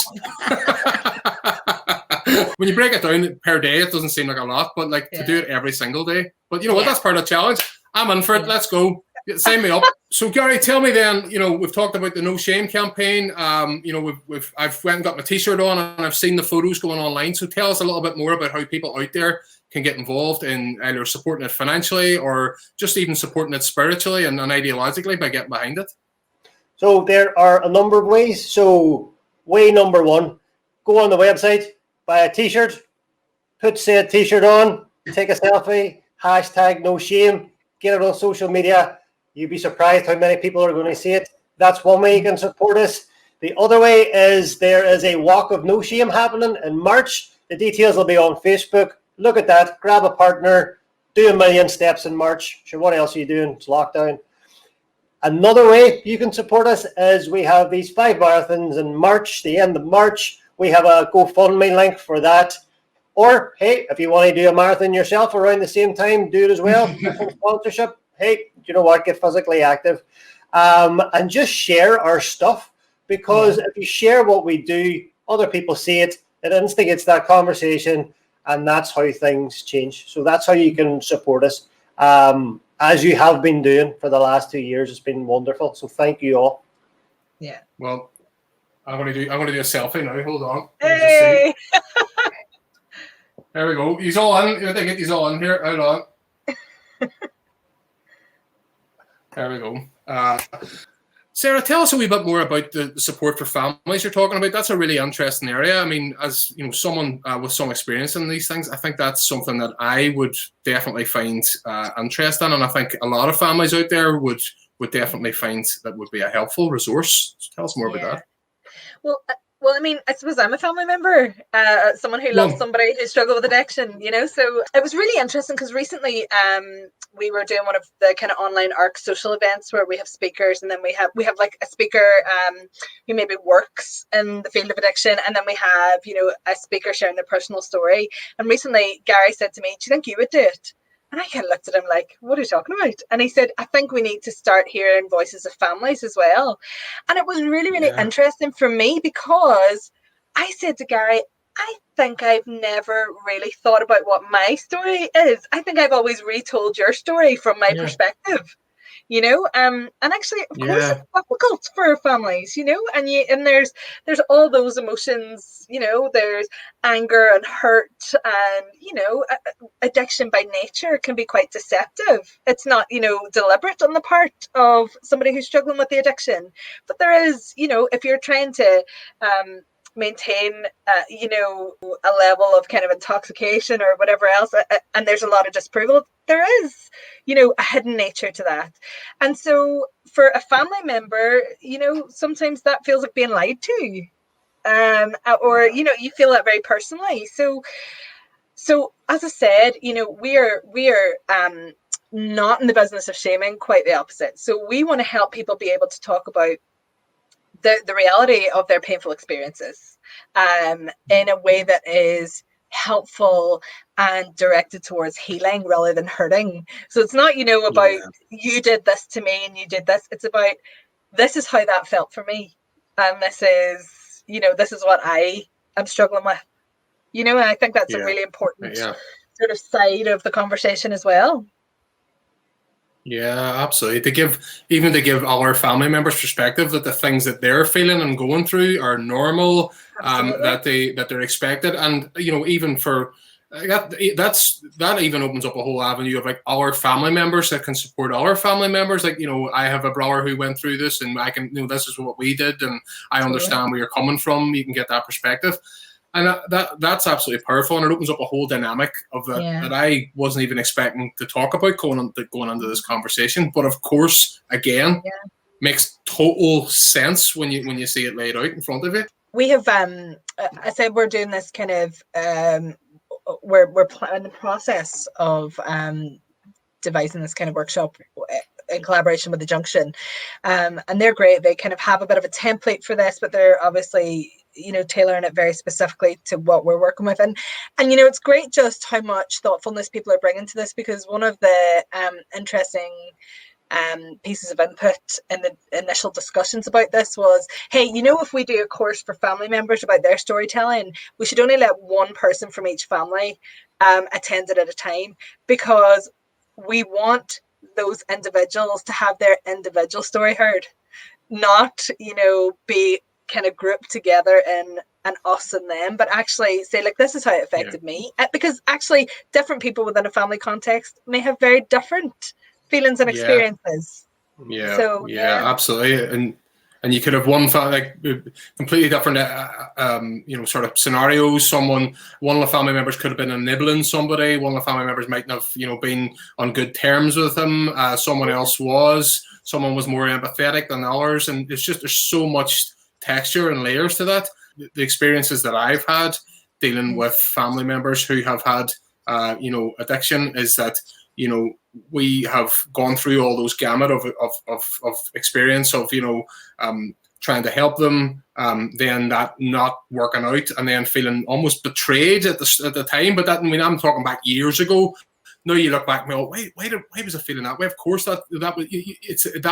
When you break it down per day, it doesn't seem like a lot, but to do it every single day. But you know what? That's part of the challenge. I'm in for it. Let's go. Sign me up. So Gary, tell me then, we've talked about the No Shame campaign. I've went and got my t-shirt on, and I've seen the photos going online. So tell us a little bit more about how people out there can get involved in either supporting it financially or just even supporting it spiritually and ideologically by getting behind it. So there are a number of ways. So way number one, go on the website, buy a t-shirt, put said t-shirt on, take a selfie, hashtag no shame, get it on social media. You'd be surprised how many people are going to see it. That's one way you can support us. The other way is there is a walk of no shame happening in March. The details will be on Facebook. Look at that. Grab a partner. Do 1,000,000 steps in March. Sure, what else are you doing? It's lockdown. Another way you can support us is we have these 5 marathons in March, the end of March. We have a GoFundMe link for that. Or, hey, if you want to do a marathon yourself around the same time, do it as well. Sponsorship. Hey, you know what? Get physically active. And just share our stuff, because if you share what we do, other people see it. It instigates that conversation, and that's how things change. So that's how you can support us. As you have been doing for the last 2 years. It's been wonderful. So thank you all. Yeah. Well, I'm gonna do a selfie now. Hold on. Hey. There we go. He's all in. I think get these all in here. Hold on. There we go. Sarah, tell us a wee bit more about the support for families you're talking about. That's a really interesting area. I mean, as someone with some experience in these things, I think that's something that I would definitely find interest in, and I think a lot of families out there would definitely find that would be a helpful resource. So tell us more about that. Well, I mean, I suppose I'm a family member, someone who loves somebody who struggled with addiction, So it was really interesting because recently we were doing one of the kind of online ARC social events where we have speakers, and then we have like a speaker who maybe works in the field of addiction, and then we have, a speaker sharing their personal story. And recently Gary said to me, "Do you think you would do it?" And I kind of looked at him like, "What are you talking about?" And he said, "I think we need to start hearing voices of families as well." And it was really, really interesting for me, because I said to Gary, I think I've never really thought about what my story is. I think I've always retold your story from my perspective, And actually, of course, it's difficult. difficult for families, and there's all those emotions, there's anger and hurt, and addiction by nature can be quite deceptive. It's not deliberate on the part of somebody who's struggling with the addiction, but there is, if you're trying to maintain a level of kind of intoxication or whatever else, and there's a lot of disapproval, there is a hidden nature to that. And so for a family member, sometimes that feels like being lied to, or you feel that very personally. So as I said, we are not in the business of shaming, quite the opposite. So we want to help people be able to talk about the reality of their painful experiences in a way that is helpful and directed towards healing rather than hurting. So it's not, about you did this to me and you did this. It's about, this is how that felt for me. And this is, this is what I am struggling with. And I think that's a really important sort of side of the conversation as well. Yeah, absolutely. To give our family members perspective that the things that they're feeling and going through are normal, that they're expected, and even for that even opens up a whole avenue of like our family members that can support our family members. Like I have a brother who went through this, and I can this is what we did, and I understand where you're coming from. You can get that perspective. And that's absolutely powerful, and it opens up a whole dynamic of that I wasn't even expecting to talk about going into this conversation. But of course, again, makes total sense when you see it laid out in front of you. We have, I said, we're doing this kind of, we're in the process of devising this kind of workshop in collaboration with the Junction, and they're great. They kind of have a bit of a template for this, but they're obviously tailoring it very specifically to what we're working with, and it's great just how much thoughtfulness people are bringing to this, because one of the interesting pieces of input in the initial discussions about this was, hey, if we do a course for family members about their storytelling, we should only let one person from each family attend it at a time, because we want those individuals to have their individual story heard, not be kind of grouped together in an us and them, but actually say, like, this is how it affected me, because actually different people within a family context may have very different feelings and experiences. Absolutely. And you could have one completely different sort of scenarios. One of the family members could have been enabling somebody, one of the family members might not have been on good terms with them, someone else was, someone was more empathetic than others, and it's just, there's so much texture and layers to that. The experiences that I've had dealing with family members who have had addiction is that we have gone through all those gamut of experience of trying to help them, then that not working out, and then feeling almost betrayed at the time. But that, I'm talking back years ago. Now you look back and go, why was I feeling that way? Of course, that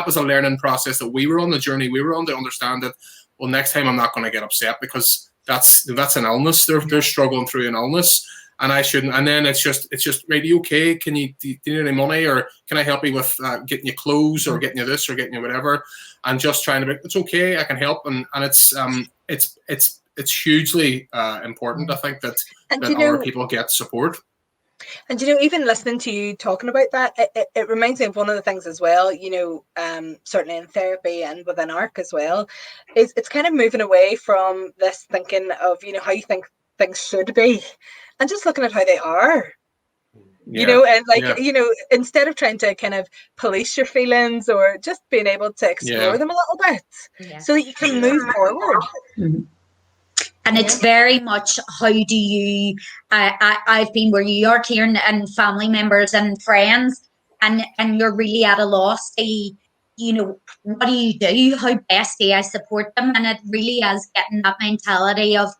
was a learning process that we were on, the journey we were on, to understand that, well, next time I'm not going to get upset, because that's an illness. They're struggling through an illness, and I shouldn't. And then it's just right. Okay, do you need any money, or can I help you with getting you clothes, or getting you this, or getting you whatever? And just trying to be, it's okay, I can help, and it's hugely important. I think that our people get support. And even listening to you talking about that, it reminds me of one of the things as well, certainly in therapy and within ARC as well, is it's kind of moving away from this thinking of, how you think things should be, and just looking at how they are. Instead of trying to kind of police your feelings, or just being able to explore them a little bit, so that you can move forward. Mm-hmm. And it's very much, how do you, I've been where you are, Ciaran, and family members and friends, and you're really at a loss. What do you do? How best do I support them? And it really is getting that mentality of,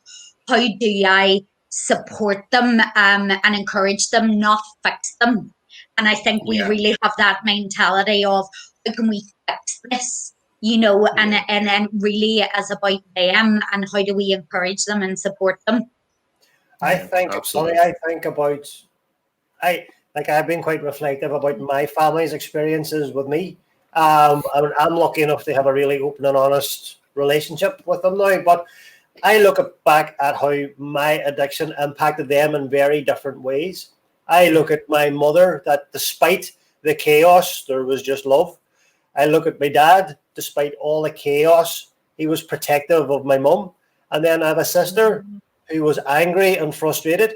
how do I support them and encourage them, not fix them. And I think we really have that mentality of, how can we fix this? And then really is about them, and how do we encourage them and support them. I think I've been quite reflective about my family's experiences with me, I'm lucky enough to have a really open and honest relationship with them now. But I look back at how my addiction impacted them in very different ways. I look at my mother, that despite the chaos, there was just love. I look at my dad, despite all the chaos, he was protective of my mum. And then I have a sister who was angry and frustrated.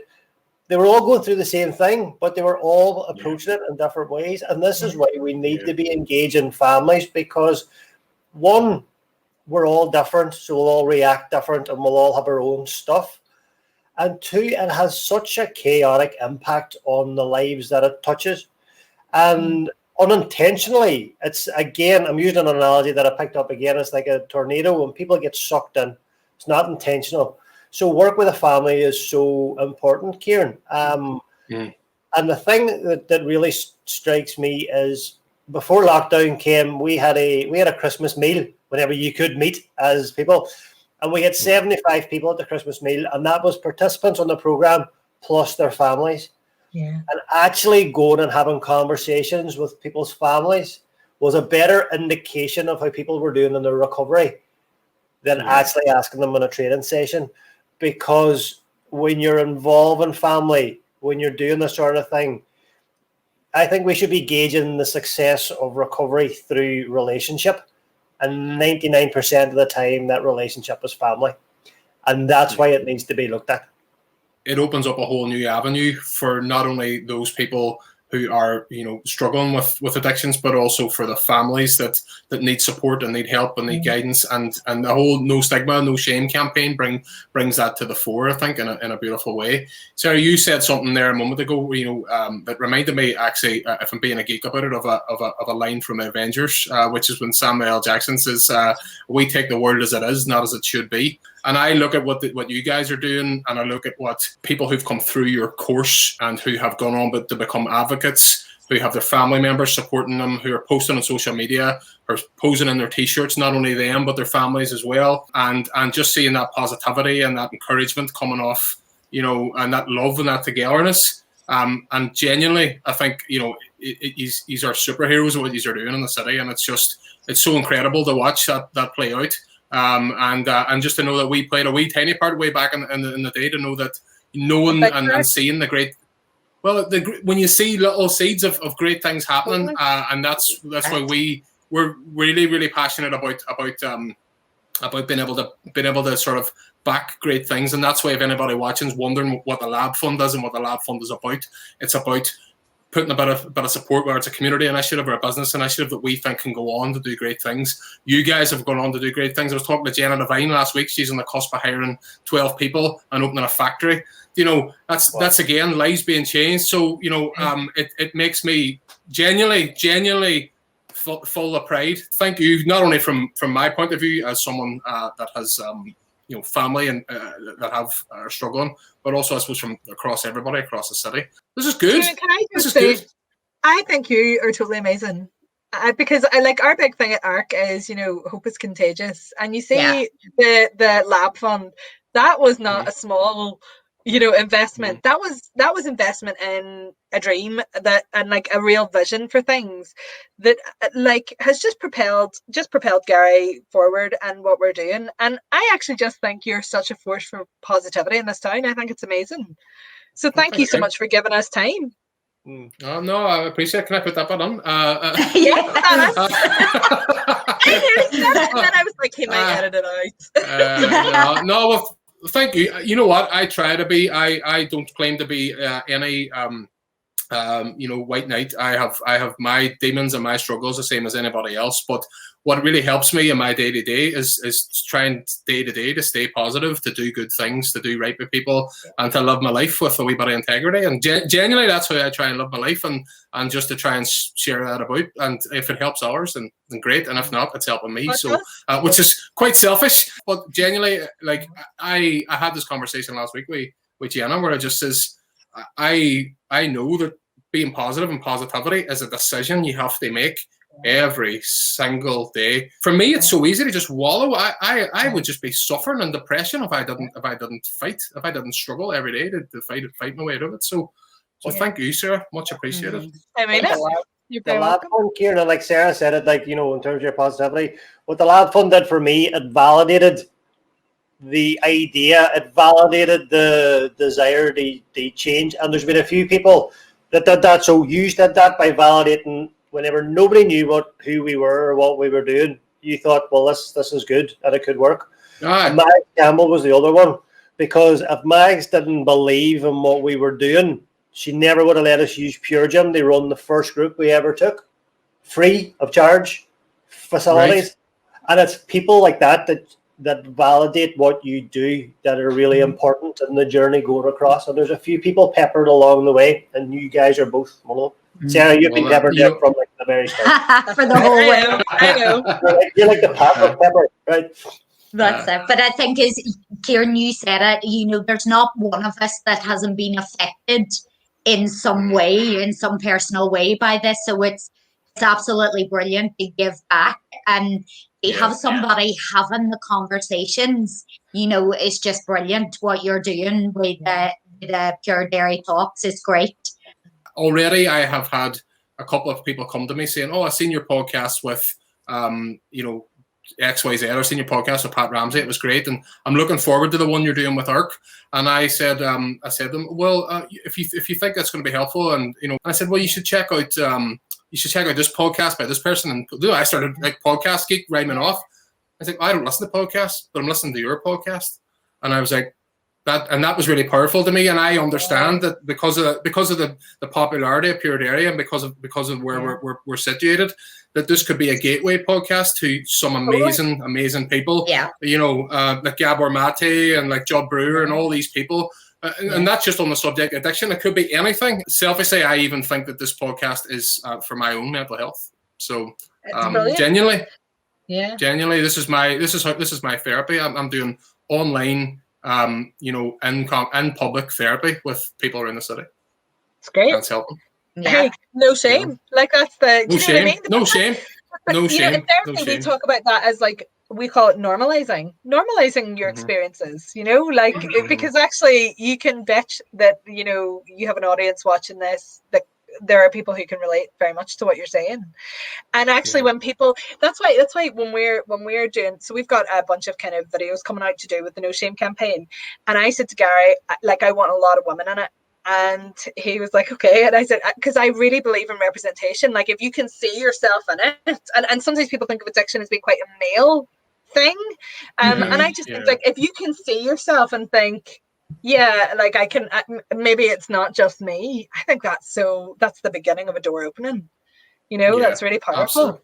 They were all going through the same thing, but they were all approaching it in different ways. And this is why we need to be engaging families, because one, we're all different, so we'll all react different and we'll all have our own stuff. And two, it has such a chaotic impact on the lives that it touches. And unintentionally, it's, again, I'm using an analogy that I picked up again. It's like a tornado. When people get sucked in, it's not intentional. So work with a family is so important, Ciaran. And the thing that really strikes me is, before lockdown came, we had a Christmas meal whenever you could meet as people. And we had 75 people at the Christmas meal, and that was participants on the program plus their families. Yeah. And actually going and having conversations with people's families was a better indication of how people were doing in their recovery than actually asking them in a training session. Because when you're involved in family, when you're doing this sort of thing, I think we should be gauging the success of recovery through relationship. And 99% of the time, that relationship is family. And that's why it needs to be looked at. It opens up a whole new avenue for not only those people who are, struggling with addictions, but also for the families that need support and need help and need guidance. And the whole No Stigma, No Shame campaign brings that to the fore, I think, in a beautiful way. Sarah, you said something there a moment ago, that reminded me, actually, if I'm being a geek about it, of a line from Avengers, which is when Samuel L. Jackson says, "We take the world as it is, not as it should be." And I look at what you guys are doing, and I look at what people who've come through your course and who have gone on to become advocates, who have their family members supporting them, who are posting on social media or posing in their T-shirts, not only them, but their families as well. And just seeing that positivity and that encouragement coming off, and that love and that togetherness. And genuinely, I think, these are superheroes of what these are doing in the city. And it's so incredible to watch that play out. And just to know that we played a wee tiny part way back in the day, to know that knowing and seeing the great, when you see little seeds of great things happening, and that's why we're really, really passionate about being able to sort of back great things. And that's why if anybody watching is wondering what the Lab Fund is and what the Lab Fund is about, it's about putting a bit of support, whether it's a community initiative or a business initiative that we think can go on to do great things. You guys have gone on to do great things. I was talking to Jenna Devine last week. She's on the cusp of hiring 12 people and opening a factory. That's again, lives being changed. So, it makes me genuinely full of pride. Thank you, not only from my point of view as someone that has family and that are struggling, but also I suppose from everybody across the city. This is good. Can I just say, good. I think you are totally amazing. Because our big thing at ARC is, hope is contagious. And you see the Lab Fund, that was not a small, investment. That was investment in a dream and a real vision for things that has just propelled Gary forward and what we're doing. And I actually just think you're such a force for positivity in this town. I think it's amazing. So thank you so much for giving us time. Oh, no, I appreciate it. Can I put that button? Yeah, put that on. And then I was like, he might edit it out. No, well, thank you. You know what? I try to be. I don't claim to be any white knight. I have my demons and my struggles the same as anybody else. But what really helps me in my day to day is trying day to day to stay positive, to do good things, to do right with people, and to live my life with a wee bit of integrity. And genuinely, that's how I try and live my life, and just to try and share that about. And if it helps others, then great. And if not, it's helping me. So, which is quite selfish, but genuinely, I had this conversation last week with Ciaran, where I just says, I know that being positive and positivity is a decision you have to make every single day. For me, it's so easy to just wallow. I would just be suffering in depression if I didn't fight, if I didn't struggle every day to fight my way out of it. So thank you, sir. Much appreciated. I mean, You're the very lab welcome. fund, Ciaran, and like Sarah said it, like, you know, in terms of your positivity, what the lab fund did for me, it validated the idea, it validated the desire to change. And there's been a few people that did that. So you did that by validating whenever nobody knew who we were or what we were doing. You thought, well, this is good and it could work. And Mags Campbell was the other one, because if Mags didn't believe in what we were doing, she never would have let us use Pure Gym. They run the first group we ever took, free of charge facilities. Right. And it's people like that validate what you do that are really important in the journey going across. And there's a few people peppered along the way, and you guys are both one of them. Sarah, you've been peppered from like the very start. For the whole way. I know. You're like the pepper, right? That's it. But I think, as Ciaran, you said it, you know, there's not one of us that hasn't been affected in some way, in some personal way by this. So it's absolutely brilliant to give back, and to have somebody having the conversations, you know, it's just brilliant. What you're doing with the Pure Dairy Talks is great. Already I have had a couple of people come to me saying, oh, I've seen your podcast with, you know, XYZ, I've seen your podcast with Pat Ramsey, it was great, and I'm looking forward to the one you're doing with ARC. And I said to them, well, if you think that's going to be helpful, and you know, I said, well, you should check out this podcast by this person. And I started like podcast geek rhyming off. I said, I don't listen to podcasts, but I'm listening to your podcast. And I was like, that was really powerful to me. And I understand that because of the popularity of Pure Dairy, and because of where we're situated, that this could be a gateway podcast to some amazing people. Yeah. You know, like Gabor Mate and like Judd Brewer and all these people. And that's just on the subject addiction. It could be anything. Selfishly, I even think that this podcast is for my own mental health. So genuinely, this is my therapy. I'm doing online, you know, in public therapy with people around the city. It's great. That's helping. Yeah. Hey, no shame. You know? Like that's the no shame. I mean? No shame. No shame. You know, in therapy, we talk about that as like, we call it normalizing your experiences, you know, like because actually you can bet that, you know, you have an audience watching this, that there are people who can relate very much to what you're saying. And actually when people, that's why when we're doing, so we've got a bunch of kind of videos coming out to do with the No Shame campaign. And I said to Gary, like, I want a lot of women in it. And he was like, okay. And I said, because I really believe in representation. Like if you can see yourself in it, and sometimes people think of addiction as being quite a male thing. And I just think like, if you can see yourself and think, yeah, like I can, maybe it's not just me. I think that's the beginning of a door opening, you know, that's really powerful. Absolutely.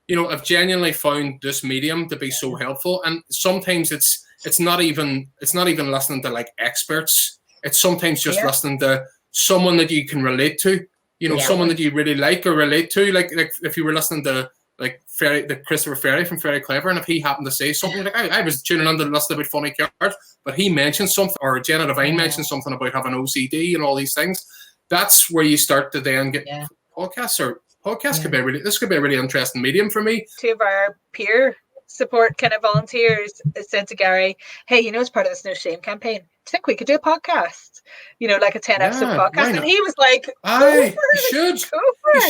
You know, I've genuinely found this medium to be so helpful. And sometimes it's not even listening to like experts. It's sometimes just listening to someone that you can relate to, you know, someone that you really like or relate to. Like if you were listening to like Christopher Ferry from Very Clever, and if he happened to say something like, I was tuning on to listen about funny cards, but he mentioned something, or Jenna Devine mentioned something about having OCD and all these things. That's where you start to then get podcasts could be this could be a really interesting medium for me. Two of our peer support kind of volunteers said to Gary, hey, you know, as part of this No Shame campaign, do you think we could do a podcast? You know, like a 10-episode podcast? And he was like, you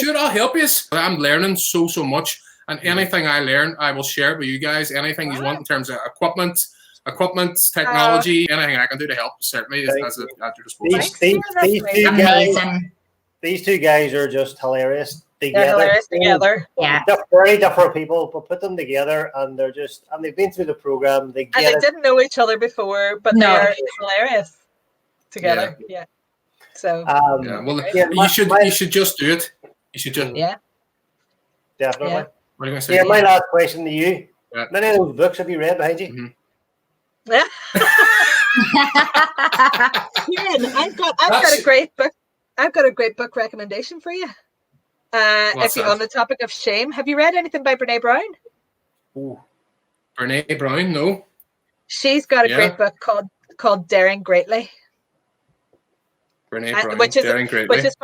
should. I'll help you. I'm learning so much. And anything I learn, I will share it with you guys. Anything you want in terms of equipment, technology, anything I can do to help, certainly is at your disposal. These two guys are just hilarious together. They're hilarious together. Yeah. They're very different people, but put them together and they've been through the program. They didn't know each other before, but they're hilarious together. Yeah. So you should just do it. You should just definitely. Yeah. What are you going to say? Yeah, my last question to you. Yeah. Many of those books have you read behind you? Yeah. I've got a great book. I've got a great book recommendation for you. If you're on the topic of shame, have you read anything by Brene Brown? Ooh. Brene Brown, no. She's got a great book called Daring Greatly. Brene Brown, Daring Greatly. Which is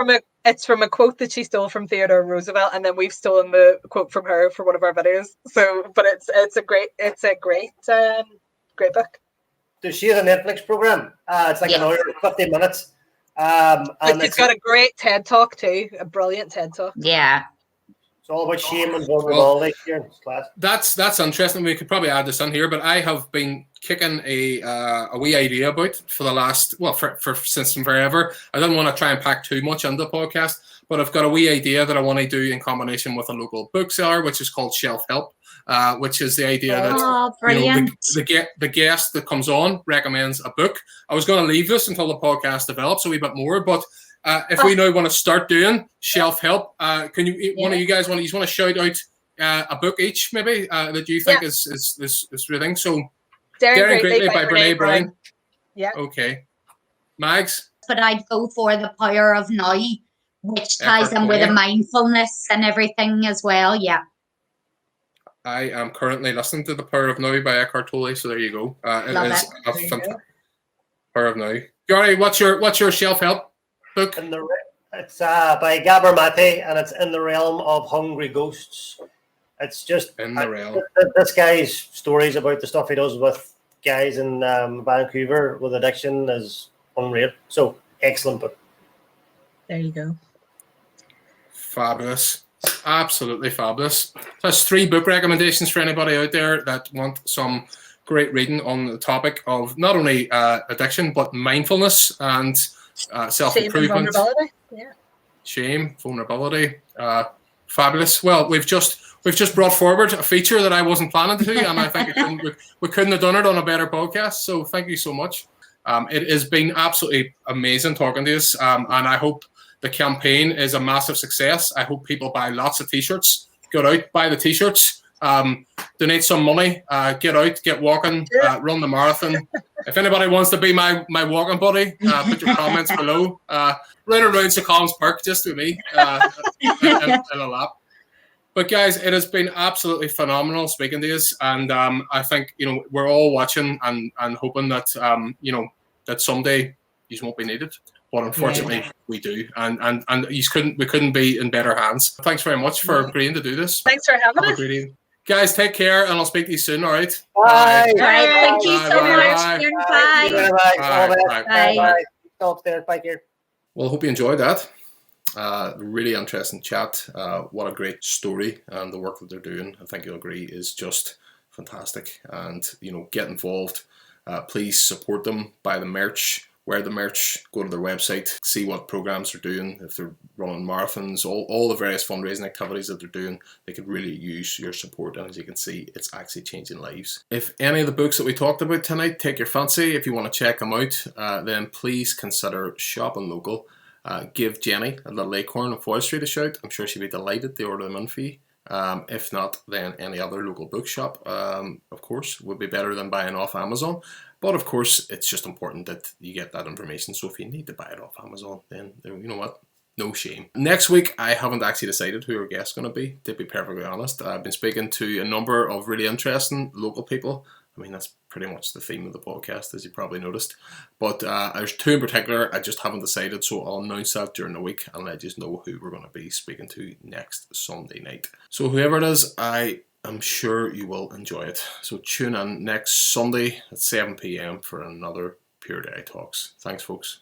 from a quote that she stole from Theodore Roosevelt, and then we've stolen the quote from her for one of our videos. So, but it's a great book. Does she have a Netflix program? It's like an hour, 15 minutes. It's got a great TED Talk too, a brilliant TED Talk. Yeah. all about shame and vulnerability. Ciaran. It's class. That's interesting. We could probably add this in here, but I have been kicking a wee idea about for the last for since forever. I don't want to try and pack too much into the podcast, but I've got a wee idea that I want to do in combination with a local bookseller, which is called Shelf Help. Which is the idea that the guest that comes on recommends a book. I was going to leave this until the podcast develops a wee bit more, but if we now want to start doing Shelf Help, can you one of you guys want to shout out a book each maybe that you think is reading? So Derry Greatly by Brene Brown. Yeah. Okay. Mags? But I'd go for The Power of Now, which ties in with the mindfulness and everything as well. Yeah. I am currently listening to The Power of Now by Eckhart Tolle, so there you go. It Love is it. a fantastic Power of Now. Gary, what's your Shelf Help book? It's by Gabor Mate, and it's In the Realm of Hungry Ghosts. It's just In the realm. This guy's stories about the stuff he does with guys in Vancouver with addiction is unreal. So excellent book. There you go. Fabulous. Absolutely fabulous. That's 3 book recommendations for anybody out there that want some great reading on the topic of not only addiction but mindfulness and self-improvement. Shame, vulnerability. Fabulous. Well, we've just brought forward a feature that I wasn't planning to do, and I think we couldn't have done it on a better podcast. So thank you so much. It has been absolutely amazing talking to us, and I hope the campaign is a massive success. I hope people buy lots of T-shirts. Get out, buy the T-shirts, donate some money, get out, get walking, run the marathon. If anybody wants to be my walking buddy, put your comments below. Run around St. Colum's Park just with me in a lap. But guys, it has been absolutely phenomenal speaking to you, and I think we're all watching and hoping that that someday you won't be needed. But unfortunately, we do, and we couldn't be in better hands. Thanks very much for agreeing to do this. Thanks for having us. Guys, take care, and I'll speak to you soon. All right. Bye. All right. Thank you so much. Bye. Stop there. Bye, Ciaran. Well, I hope you enjoyed that. Really interesting chat. What a great story, and the work that they're doing, I think you'll agree, is just fantastic. And get involved. Please support them. Buy the merch. Wear the merch, go to their website, see what programs they're doing, if they're running marathons, all the various fundraising activities that they're doing. They could really use your support, and as you can see, it's actually changing lives. If any of the books that we talked about tonight take your fancy, if you want to check them out, then please consider shopping local. Give Jenny at Little Acorn on Foyle Street a shout. I'm sure she'd be delighted to order them in for you. If not, then any other local bookshop, of course, would be better than buying off Amazon. But of course, it's just important that you get that information. So if you need to buy it off Amazon, then you know what? No shame. Next week, I haven't actually decided who our guest's going to be, to be perfectly honest. I've been speaking to a number of really interesting local people. I mean, that's pretty much the theme of the podcast, as you probably noticed. But there's 2 in particular I just haven't decided, so I'll announce that during the week and let you know who we're going to be speaking to next Sunday night. So whoever it is, I'm sure you will enjoy it. So tune in next Sunday at 7 p.m. for another Pure Derry Talks. Thanks, folks.